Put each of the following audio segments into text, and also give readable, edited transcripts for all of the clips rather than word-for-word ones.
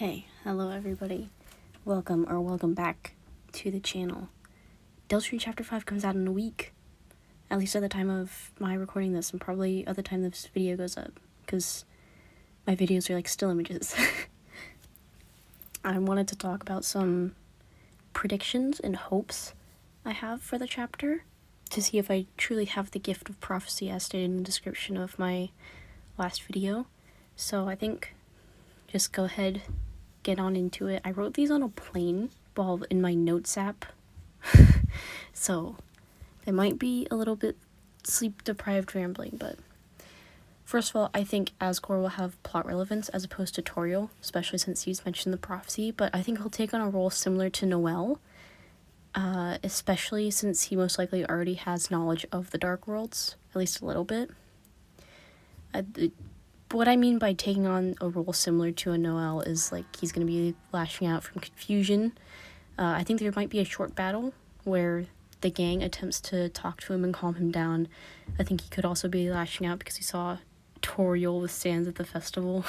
Okay, hello everybody. Welcome back to the channel. DELTARUNE Chapter 5 comes out in a week. At least at the time of my recording this, and probably at the time this video goes up, because my videos are like still images. I wanted to talk about some predictions and hopes I have for the chapter, to see if I truly have the gift of prophecy as stated in the description of my last video. So I think just go ahead, get on into it. I wrote these on a plane while in my notes app, so they might be a little bit sleep-deprived rambling, but first of all, I think Asgore will have plot relevance as opposed to Toriel, especially since he's mentioned the prophecy, but I think he'll take on a role similar to Noel, especially since he most likely already has knowledge of the Dark Worlds, at least a little bit. What I mean by taking on a role similar to a Noel is, like, he's going to be lashing out from confusion. I think there might be a short battle where the gang attempts to talk to him and calm him down. I think he could also be lashing out because he saw Toriel with Sans at the festival,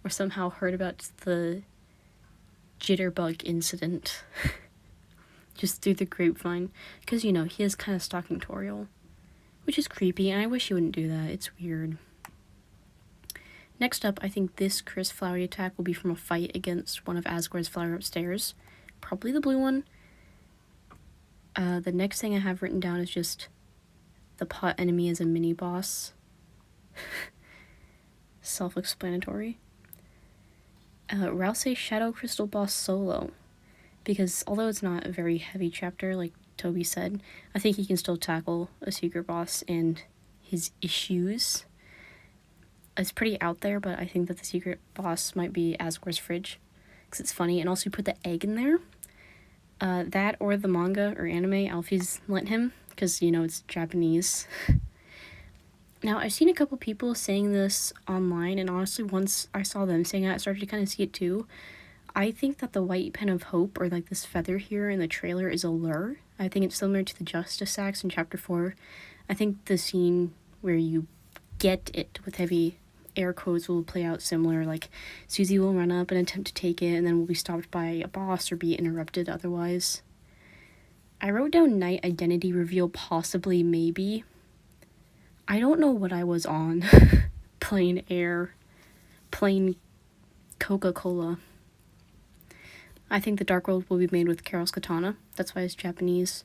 or somehow heard about the jitterbug incident just through the grapevine, because, you know, he is kind of stalking Toriel, which is creepy, and I wish he wouldn't do that. It's weird. Next up, I think this Chris Flowery attack will be from a fight against one of Asgore's flower upstairs. Probably the blue one. The next thing I have written down is just the pot enemy is a mini-boss. Self-explanatory. Rousey Shadow Crystal Boss solo. Because although it's not a very heavy chapter, like Toby said, I think he can still tackle a secret boss and his issues. It's pretty out there, but I think that the secret boss might be Asgore's fridge, because it's funny, and also you put the egg in there. That or the manga or anime Alfie's lent him, because, you know, it's Japanese. Now, I've seen a couple people saying this online, and honestly, once I saw them saying it, I started to kind of see it too. I think that the white pen of hope, or like this feather here in the trailer, is a lure. I think it's similar to the Justice Axe in Chapter 4. I think the scene where you get it with heavy air quotes will play out similar, like Susie will run up and attempt to take it, and then will be stopped by a boss or be interrupted otherwise. I wrote down night identity reveal, possibly, maybe. I don't know what I was on. Plain air. Plain Coca-Cola. I think the Dark World will be made with Carol's katana. That's why it's Japanese.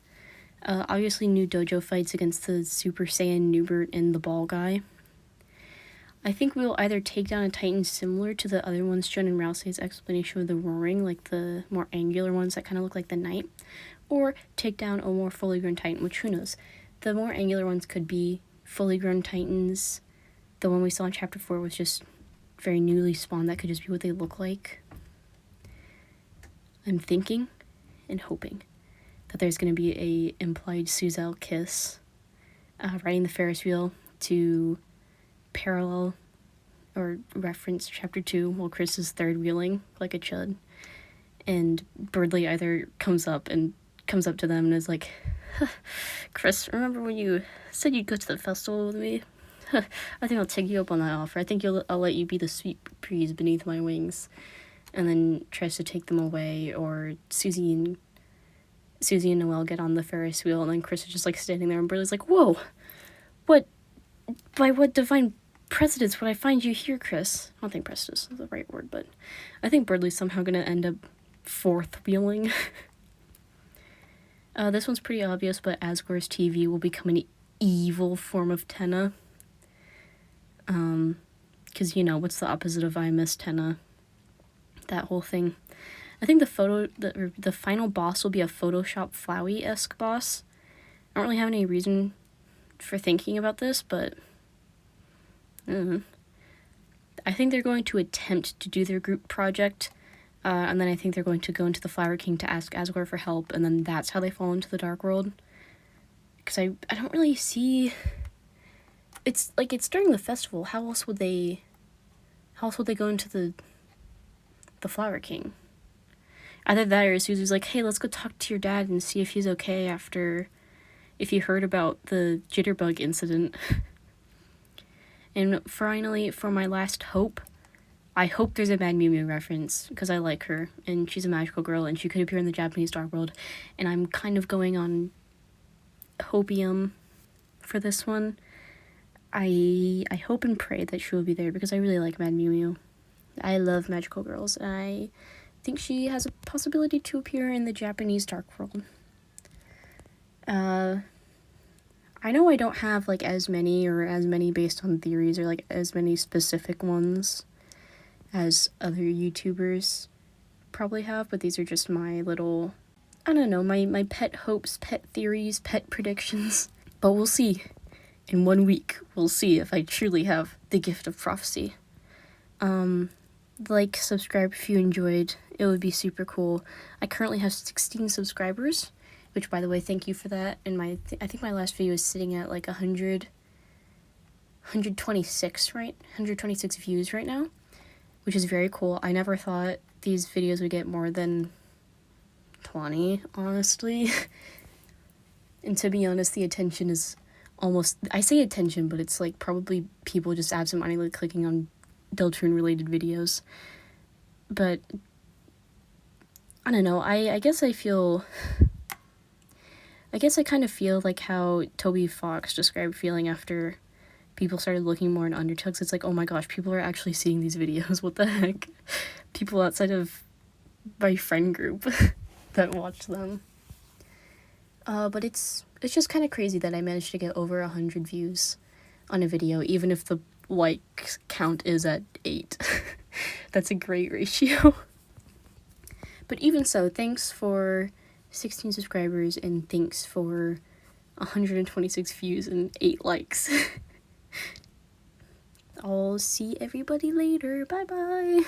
Obviously new dojo fights against the Super Saiyan Newbert and the ball guy. I think we will either take down a titan similar to the other ones shown in Rousey's explanation of the roaring, like the more angular ones that kind of look like the knight, or take down a more fully grown titan, which who knows. The more angular ones could be fully grown titans. The one we saw in Chapter 4 was just very newly spawned. That could just be what they look like. I'm thinking and hoping that there's going to be a implied Suzel kiss, riding the Ferris wheel to parallel or reference Chapter 2 while Chris is third wheeling like a chud, and Birdley either comes up to them and is like, Chris, remember when you said you'd go to the festival with me? I think I'll take you up on that offer. I think I'll let you be the sweet breeze beneath my wings. And then tries to take them away, or Susie and Noel get on the Ferris wheel, and then Chris is just like standing there, and Birdley's like, whoa, by what divine precedence would I find you here, Chris? I don't think precedence is the right word, but I think Birdley's somehow gonna end up fourth wheeling. This one's pretty obvious, but Asgore's TV will become an evil form of Tenna. Because, you know, what's the opposite of I miss Tenna? That whole thing. I think the final boss will be a Photoshop Flowey-esque boss. I don't really have any reason for thinking about this, but I think they're going to attempt to do their group project, and then I think they're going to go into the Flower King to ask Asgore for help, and then that's how they fall into the Dark World. Because I don't really see... It's like, it's during the festival. How else would they go into the Flower King? Either that, or Susie's like, hey, let's go talk to your dad and see if he's okay if you heard about the jitterbug incident. And finally, for my last hope, I hope there's a Mad Mew Mew reference, because I like her, and she's a magical girl, and she could appear in the Japanese Dark World, and I'm kind of going on hopium for this one. I hope and pray that she will be there, because I really like Mad Mew Mew. I love magical girls, and I think she has a possibility to appear in the Japanese Dark World. I know I don't have, like, as many based on theories, or, like, as many specific ones as other YouTubers probably have, but these are just my little, I don't know, my pet hopes, pet theories, pet predictions. But we'll see. In 1 week, we'll see if I truly have the gift of prophecy. Like, subscribe if you enjoyed. It would be super cool. I currently have 16 subscribers, which, by the way, thank you for that. And I think my last video is sitting at like 126 views right now, which is very cool. I never thought these videos would get more than 20, honestly. And to be honest, the attention is almost, I say attention, but it's like probably people just absentmindedly clicking on Deltarune related videos. But I don't know, I guess I kind of feel like how Toby Fox described feeling after people started looking more in Undertugs. It's like, oh my gosh, people are actually seeing these videos. What the heck? People outside of my friend group that watch them. But it's just kind of crazy that I managed to get over 100 views on a video, even if the like count is at 8. That's a great ratio. But even so, thanks for 16 subscribers, and thanks for 126 views and 8 likes. I'll see everybody later. Bye bye.